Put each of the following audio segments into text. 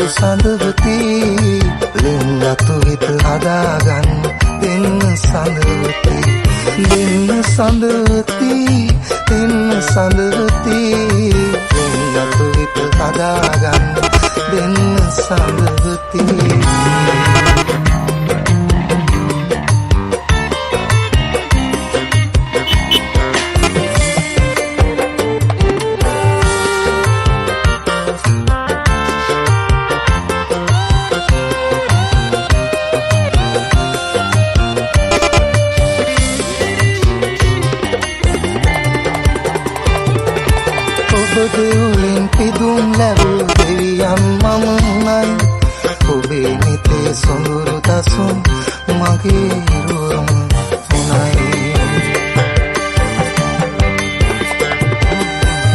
පුරු සඳවති ලිංගතු හිත හදාගන්න දෙන්න සඳවති දෙන්න සඳවති දෙන්න සඳවති ලිංගතු හිත හදාගන්න දෙන්න සඳවති ඔබදෙවුලින් පිදුම් ලැබූ දෙවියන් මමයි ඔබේ නිතේ සොඳුරු දසුන් මගේ හිරුවම උනයි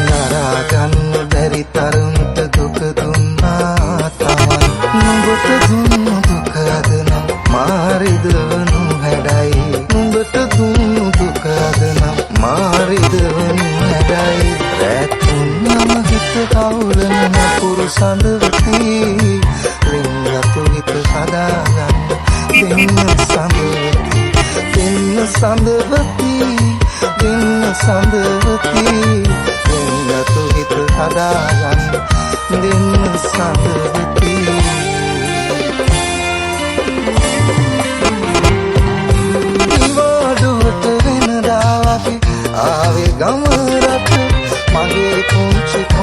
නරාගන්න බැරි තරමට දුක දුන්නා තමයි නුඹට දුන්නු දුක අද නම් මාරිදවනු හැඩයි නුඹට දුන්නු දුක අද නම් මාරිදවනු හැඩයි කවුලන පුරු සඳවති ලිංගතු හිත හදාගන්න දෙන්න සඳවති දෙන්න සඳවති දෙන්න සඳවති ලිංගතු හිත හදාගන්න දෙන්න සඳවති ඉවඩුවට වෙනදා වගේ ආවේ ගම රට මගේ පුංචි